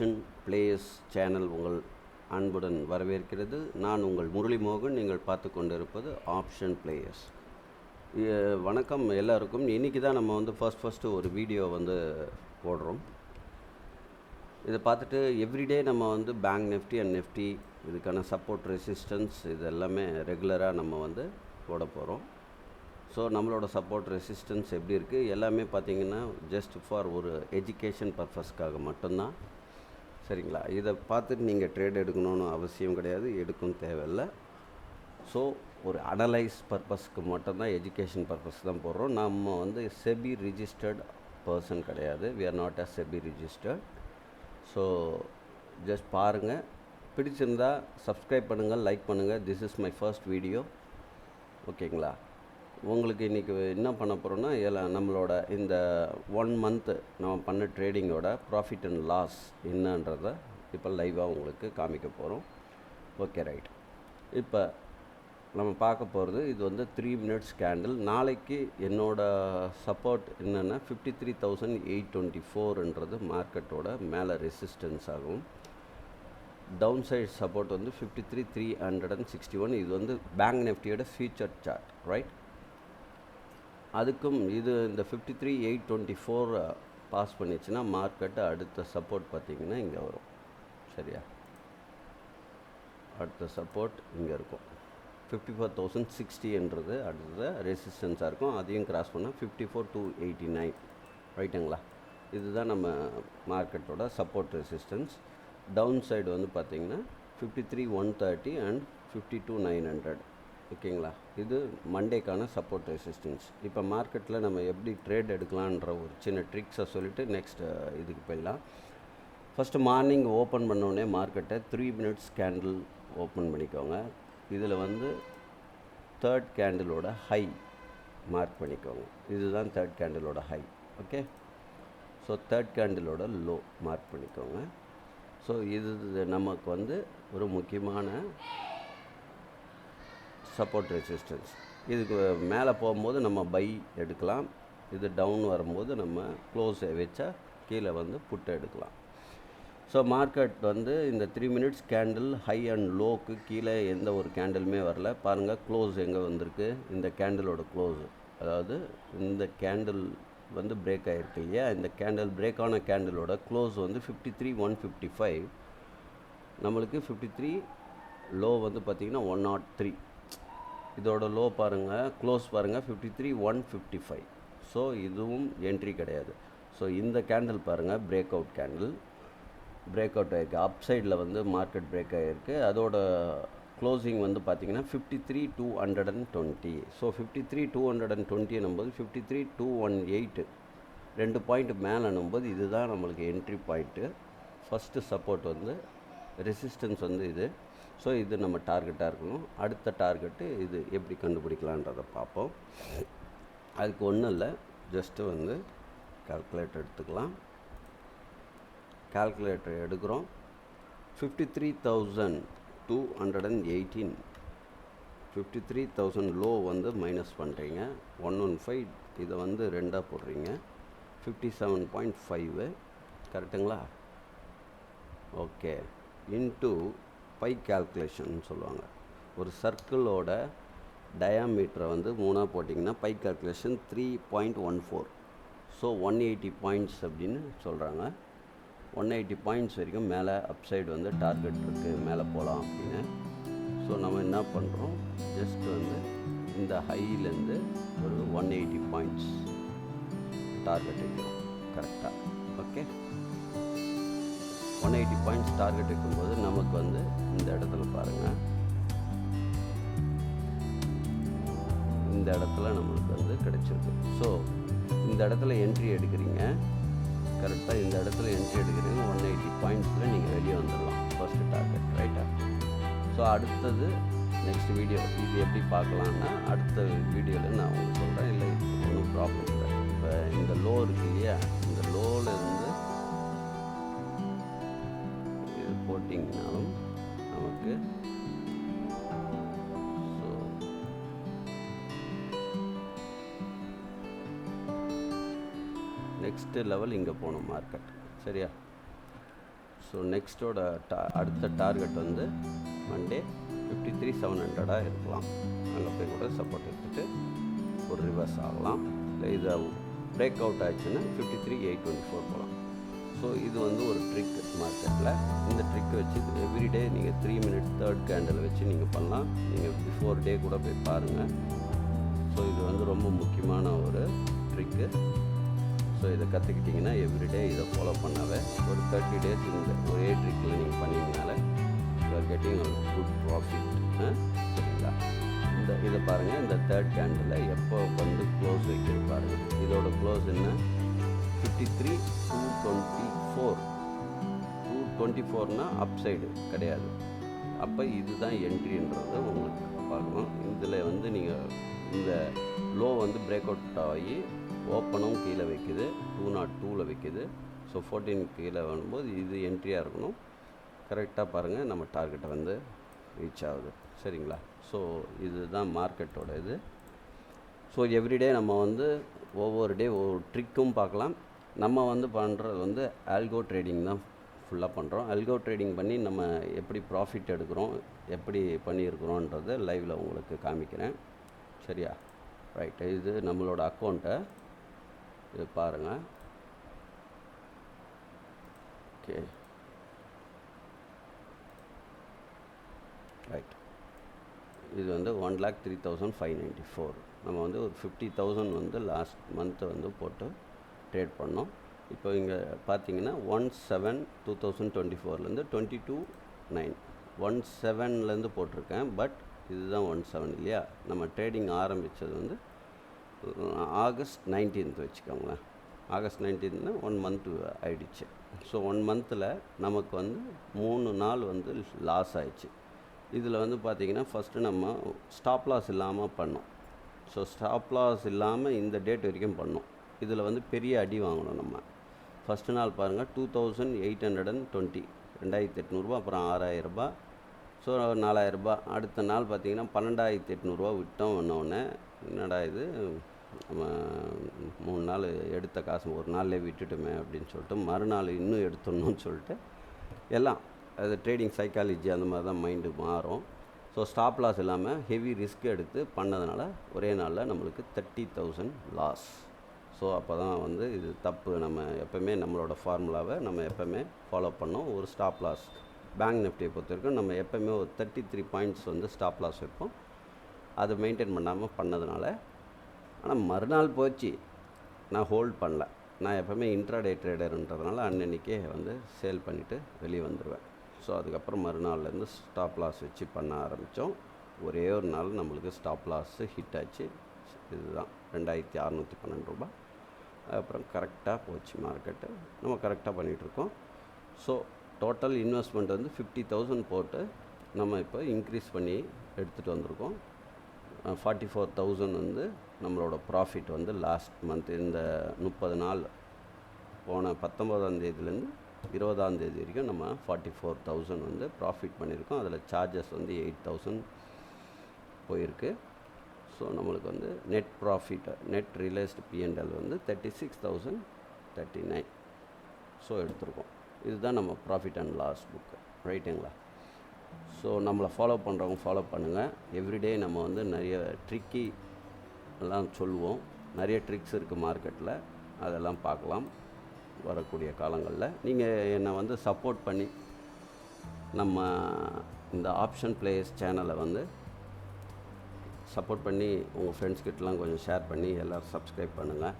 Option players channel உங்கள் அன்புடன் வரவேற்கிறது. நான் உங்கள் முரளிமோகன். நீங்கள் பார்த்து கொண்டிருப்பது ஆப்ஷன் பிளேயர்ஸ். வணக்கம் எல்லாருக்கும். இன்றைக்கி தான் நம்ம வந்து ஃபஸ்ட்டு ஒரு வீடியோ வந்து போடுறோம். இதை பார்த்துட்டு எவ்ரிடே நம்ம வந்து பேங்க் நிஃப்டி அண்ட் நிஃப்டி இதுக்கான சப்போர்ட் ரெசிஸ்டன்ஸ் இது எல்லாமே ரெகுலராக நம்ம வந்து போட போகிறோம். ஸோ நம்மளோட சப்போர்ட் ரெசிஸ்டன்ஸ் எப்படி இருக்குது எல்லாமே பார்த்திங்கன்னா ஜஸ்ட் ஃபார் ஒரு எஜுகேஷன் பர்பஸ்க்காக மட்டும்தான், சரிங்களா? இதை பார்த்துட்டு நீங்கள் ட்ரேட் எடுக்கணும்னு அவசியம் கிடையாது, எடுக்கும் தேவையில்லை. ஸோ ஒரு அனலைஸ் பர்பஸ்க்கு மட்டும்தான், எஜுகேஷன் பர்பஸ் தான் போடுறோம். நம்ம வந்து செபி ரிஜிஸ்டர்ட் பர்சன் கிடையாது. We are not a SEBI registered. So just பாருங்கள், பிடிச்சிருந்தா சப்ஸ்கிரைப் பண்ணுங்கள், லைக் பண்ணுங்கள். This is my first video, ஓகேங்களா? உங்களுக்கு இன்றைக்கி என்ன பண்ண போகிறோன்னா, நம்மளோட இந்த 1 மந்த்து நம்ம பண்ண ட்ரேடிங்கோட ப்ராஃபிட் அண்ட் லாஸ் என்னன்றதை இப்போ லைவாக உங்களுக்கு காமிக்க போகிறோம். Okay, right. இப்போ நம்ம பார்க்க போகிறது இது வந்து 3 மினிட்ஸ் கேண்டில். நாளைக்கு என்னோடய சப்போர்ட் என்னென்னா 53,824ன்றது மார்க்கெட்டோட மேலே ரெசிஸ்டன்ஸ் ஆகும். டவுன் சைட் சப்போர்ட் வந்து 53,361. இது வந்து பேங்க் நிஃப்டியோட ஃபியூச்சர் சார்ட், ரைட்? அதுக்கும் இது இந்த 53,824 பாஸ் பண்ணிச்சுன்னா மார்க்கெட்டு அடுத்த சப்போர்ட் பார்த்திங்கன்னா இங்கே வரும், சரியா? அடுத்த சப்போர்ட் இங்கே இருக்கும். 54,060ன்றது அடுத்த ரெசிஸ்டன்ஸாக இருக்கும். அதையும் கிராஸ் பண்ணால் 54,289, ரைட்டுங்களா? இதுதான் நம்ம மார்க்கெட்டோட சப்போர்ட் ரெசிஸ்டன்ஸ். டவுன் சைடு வந்து பார்த்திங்கன்னா 53,130 அண்ட் 52,900, ஓகேங்களா? இது மண்டேக்கான சப்போர்ட் ரெசிஸ்டன்ஸ். இப்போ மார்க்கெட்டில் நம்ம எப்படி ட்ரேட் எடுக்கலான்ற ஒரு சின்ன ட்ரிக்ஸை சொல்லிவிட்டு நெக்ஸ்ட் இதுக்கு போயிடலாம். ஃபஸ்ட்டு மார்னிங் ஓப்பன் பண்ணோடனே மார்க்கெட்டை 3 மினிட்ஸ் கேண்டில் ஓப்பன் பண்ணிக்கோங்க. இதில் வந்து தேர்ட் கேண்டிலோட ஹை மார்க் பண்ணிக்கோங்க. இதுதான் தேர்ட் கேண்டிலோட ஹை, ஓகே? ஸோ தேர்ட் கேண்டிலோட லோ மார்க் பண்ணிக்கோங்க. ஸோ இது நமக்கு வந்து ஒரு முக்கியமான சப்போர்ட் ரெசிஸ்டன்ஸ். இதுக்கு மேலே போகும்போது நம்ம பை எடுக்கலாம். இது டவுன் வரும்போது நம்ம க்ளோஸ் வச்சா கீழே வந்து புட்டை எடுக்கலாம். ஸோ மார்க்கெட் வந்து இந்த 3 minutes candle high and log கீழே எந்த ஒரு கேண்டிலுமே வரல. பாருங்கள் க்ளோஸ் எங்கே வந்திருக்கு, இந்த கேண்டிலோட க்ளோஸு, அதாவது இந்த கேண்டில் வந்து பிரேக் ஆகிருக்கு இல்லையா? இந்த கேண்டில் பிரேக் ஆன கேண்டிலோட க்ளோஸ் வந்து 53,155. நம்மளுக்கு 53 லோ வந்து பார்த்திங்கன்னா 103. இதோட லோ பாருங்கள், க்ளோஸ் பாருங்கள் 53,155. ஸோ இதுவும் என்ட்ரி கிடையாது. ஸோ இந்த கேண்டில் பாருங்கள், break out candle, break out ஆகிருக்கு. அப் சைடில் வந்து மார்க்கெட் பிரேக் ஆகிருக்கு. அதோட க்ளோசிங் வந்து பார்த்திங்கன்னா 53,220. ஸோ 53,220 என்னும்போது 53,218 2 பாயிண்ட் மேலே என்னும்போது இதுதான் நம்மளுக்கு என்ட்ரி பாயிண்ட்டு. ஃபஸ்ட்டு சப்போர்ட் வந்து ரெசிஸ்டன்ஸ் வந்து இது. ஸோ இது நம்ம டார்கெட்டாக இருக்கணும். அடுத்த டார்கெட்டு இது எப்படி கண்டுபிடிக்கலான்றதை பார்ப்போம். அதுக்கு ஒன்றும் இல்லை, ஜஸ்ட்டு வந்து கால்குலேட்டர் எடுத்துக்கலாம். கால்குலேட்டர் எடுக்கிறோம். 53,218, 53,000 லோ வந்து மைனஸ் பண்ணுறீங்க. 115 இதை வந்து 2ஆக போடுறீங்க. 57.5, கரெக்டுங்களா? ஓகே. இன்ட்டு பை கால்குலேஷன் சொல்லுவாங்க. ஒரு சர்க்கிளோட டயாமீட்டரை வந்து 3ஆக போட்டிங்கன்னா பை கால்குலேஷன் 3.14. ஸோ 180 பாயிண்ட்ஸ் அப்படின்னு சொல்கிறாங்க. 180 பாயிண்ட்ஸ் வரைக்கும் மேலே அப்சைடு வந்து டார்கெட் இருக்குது, மேலே போகலாம் அப்படின்னு. ஸோ நம்ம என்ன பண்ணுறோம், ஜஸ்ட் வந்து இந்த ஹையிலேருந்து ஒரு 180 பாயிண்ட்ஸ் டார்கெட் வைக்கிறோம், கரெக்டாக, ஓகே? 180 பாயிண்ட்ஸ் டார்கெட் வைக்கும்போது நமக்கு வந்து இந்த இடத்துல பாருங்கள், இந்த இடத்துல நம்மளுக்கு வந்து கிடைச்சிருக்கு. ஸோ இந்த இடத்துல என்ட்ரி எடுக்கிறீங்க, கரெக்டாக இந்த இடத்துல என்ட்ரி எடுக்கிறீங்க. 180 பாயிண்ட்ஸில் நீங்கள் வெளியே வந்துடலாம், ஃபஸ்ட்டு டார்கெட், ரைட்டா? ஸோ அடுத்தது நெக்ஸ்ட் வீடியோ இது எப்படி பார்க்கலான்னா அடுத்த வீடியோவில் நான் உங்களுக்கு சொல்கிறேன். இல்லை ஒன்றும் ப்ராப்ளம் இல்லை. இப்போ இந்த லோ இருக்கு இல்லையா, இந்த லோவில் இருந்து இது போட்டிங்கனாலும் நமக்கு ஸோ நெக்ஸ்ட்டு லெவல் இங்கே போகணும் மார்க்கெட், சரியா? ஸோ நெக்ஸ்ட்டோட அடுத்த டார்கெட் வந்து மண்டே 53,700 இருக்கலாம். அங்கே போய் கூட சப்போர்ட் எடுத்துகிட்டு ஒரு ரிவர்ஸ் ஆகலாம். இல்லை இதை பிரேக் அவுட் ஆச்சுன்னா 53,824 போகலாம். ஸோ இது வந்து ஒரு ட்ரிக் மார்க்கெட்டில். இந்த ட்ரிக் வச்சு எவ்ரிடே நீங்கள் 3 மினிட் தேர்ட் கேண்டில் வச்சு நீங்கள் பண்ணலாம். நீங்கள் பிஃபோர் டே கூட போய் பாருங்கள். ஸோ இது வந்து ரொம்ப முக்கியமான ஒரு ட்ரிக்கு. ஸோ இதை கற்றுக்கிட்டிங்கன்னா எவ்ரிடே இதை ஃபாலோ பண்ணாவே ஒரு 30 டேஸ் இந்த ஒரே ட்ரிக்கில் நீங்கள் பண்ணிங்கனால you are getting good profit. சரிங்களா? இதை பாருங்கள், இந்த தேர்ட் கேண்டில் எப்போ வந்து க்ளோஸ் வைக்கிறது பாருங்கள். இதோட க்ளோஸ் என்ன? 53,224. 224னா அப் சைடு கிடையாது. அப்போ இதுதான் என்ட்ரின்றது உங்களுக்கு பார்க்கணும். இதில் வந்து நீங்கள் இந்த லோ வந்து பிரேக் அவுட் ஆகி ஓப்பனும் கீழே வைக்குது, 202ல் வைக்குது. ஸோ 14 கீழே வரும்போது இது என்ட்ரியாக இருக்கணும். கரெக்டாக பாருங்கள், நம்ம டார்கெட்டை வந்து ரீச் ஆகுது. சரிங்களா? ஸோ இதுதான் மார்க்கெட்டோட இது. ஸோ எவ்ரிடே நம்ம வந்து ஒவ்வொரு டே ஒவ்வொரு ட்ரிக்கும் பார்க்கலாம். நம்ம வந்து பண்ணுறது வந்து ஆல்கோ ட்ரேடிங் தான் ஃபுல்லாக பண்ணுறோம். ஆல்கோ ட்ரேடிங் பண்ணி நம்ம எப்படி ப்ராஃபிட் எடுக்கிறோம், எப்படி பண்ணியிருக்கிறோன்றதை லைவில் உங்களுக்கு காமிக்கிறேன். சரியா? ரைட்டு. இது நம்மளோட அக்கௌண்ட்டை இது பாருங்கள். Okay, right. இது வந்து 1,03,594. நம்ம வந்து ஒரு 50,000 வந்து லாஸ்ட் மந்த்து வந்து போட்டு ட்ரேட் பண்ணோம். இப்போ இங்கே பார்த்தீங்கன்னா 17/2024லேருந்து 22/9 17லேருந்து போட்டிருக்கேன். பட் இதுதான் 17 இல்லையா? நம்ம ட்ரேடிங் ஆரம்பித்தது வந்து ஆகஸ்ட் 19th வச்சுக்கோங்களேன். ஆகஸ்ட் 19னா 1 மந்த்து ஆயிடுச்சு. ஸோ 1 மந்தில் நமக்கு வந்து 3 நாள் வந்து லாஸ் ஆயிடுச்சு. இதில் வந்து பார்த்திங்கன்னா ஃபஸ்ட்டு நம்ம ஸ்டாப் லாஸ் இல்லாமல் பண்ணோம். ஸோ ஸ்டாப் லாஸ் இல்லாமல் இந்த டேட் வரைக்கும் பண்ணோம். இதில் வந்து பெரிய அடி வாங்கணும் நம்ம. ஃபஸ்ட்டு நாள் பாருங்கள் 2,820, 2,800 அப்புறம் 6,000, ஸோ 4,000. அடுத்த நாள் பார்த்திங்கன்னா 12,800 விட்டோம். ஒன்று என்னடா இது, நம்ம 3 நாள் எடுத்த காசு ஒரு நாள்லேயே விட்டுட்டுமே அப்படின்னு சொல்லிட்டு மறுநாள் இன்னும் எடுத்துடணும்னு சொல்லிட்டு எல்லாம் அது ட்ரேடிங் சைக்காலஜி அந்த மாதிரி தான் மைண்டு மாறும். ஸோ ஸ்டாப் லாஸ் இல்லாமல் ஹெவி ரிஸ்க் எடுத்து பண்ணதுனால ஒரே நாளில் நம்மளுக்கு 30,000 லாஸ். ஸோ அப்போ தான் வந்து இது தப்பு. நம்ம எப்போவுமே நம்மளோட ஃபார்முலாவை நம்ம எப்போவுமே ஃபாலோ பண்ணோம். ஒரு ஸ்டாப் லாஸ் பேங்க் நிஃப்டியை பொறுத்த வரைக்கும் நம்ம எப்போவுமே ஒரு 33 பாயிண்ட்ஸ் வந்து ஸ்டாப் லாஸ் வைப்போம். அதை மெயின்டைன் பண்ணாமல் பண்ணதுனால. ஆனால் மறுநாள் போச்சு, நான் ஹோல்ட் பண்ணல. நான் எப்போவுமே இன்ட்ராடே ட்ரேடர்ன்றதுனால அன்னன்றைக்கே வந்து சேல் பண்ணிவிட்டு வெளியே வந்துடுவேன். ஸோ அதுக்கப்புறம் மறுநாள்லேருந்து ஸ்டாப் லாஸ் வச்சு பண்ண ஆரம்பித்தோம். ஒரே ஒரு நாள் நம்மளுக்கு ஸ்டாப் லாஸு ஹிட் ஆச்சு. இதுதான் 2,612 அப்புறம் கரெக்டாக போச்சு மார்க்கெட்டு. நம்ம கரெக்டாக பண்ணிகிட்ருக்கோம். ஸோ டோட்டல் இன்வெஸ்ட்மெண்ட் வந்து 50,000 போட்டு நம்ம இப்போ இன்க்ரீஸ் பண்ணி எடுத்துகிட்டு வந்திருக்கோம். 44,000 வந்து நம்மளோட ப்ராஃபிட் வந்து லாஸ்ட் மந்த் இந்த 30 நாள் போன 19ஆம் தேதியிலேருந்து 20ஆம் தேதி வரைக்கும் நம்ம 44,000 வந்து ப்ராஃபிட் பண்ணியிருக்கோம். அதில் சார்ஜஸ் வந்து 8,000 போயிருக்கு. ஸோ நம்மளுக்கு வந்து net profit, net realised P&L வந்து 36,039 ஸோ எடுத்திருக்கோம். இதுதான் நம்ம ப்ராஃபிட் அண்ட் லாஸ் புக்கு. ரைட்டுங்களா? ஸோ நம்மளை ஃபாலோ பண்ணுறவங்க ஃபாலோ பண்ணுங்கள். எவ்ரிடே நம்ம வந்து நிறைய ட்ரிக்கி எல்லாம் சொல்லுவோம். நிறைய ட்ரிக்ஸ் இருக்குது மார்க்கெட்டில், அதெல்லாம் பார்க்கலாம் வரக்கூடிய காலங்களில். நீங்கள் என்னை வந்து சப்போர்ட் பண்ணி நம்ம இந்த ஆப்ஷன் பிளேயர்ஸ் சேனலை வந்து சப்போர்ட் பண்ணி உங்கள் ஃப்ரெண்ட்ஸ்கிட்டலாம் கொஞ்சம் ஷேர் பண்ணி எல்லோரும் சப்ஸ்கிரைப் பண்ணுங்கள்.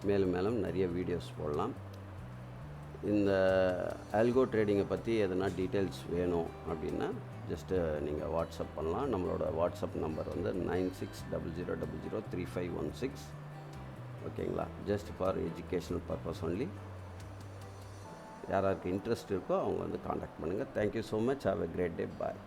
மேலும் மேலும் நிறைய வீடியோஸ் போடலாம். இந்த ஆல்கோ ட்ரேடிங்கை பற்றி எதனா டீட்டெயில்ஸ் வேணும் அப்படின்னா ஜஸ்ட்டு நீங்கள் வாட்ஸ்அப் பண்ணலாம். நம்மளோட வாட்ஸ்அப் நம்பர் வந்து 9600003516. ஓகேங்களா? Just for educational purpose only. யாராருக்கு இன்ட்ரெஸ்ட் இருக்கோ அவங்க வந்து காண்டாக்ட் பண்ணுங்கள். Thank you so much. Have a great day. Bye.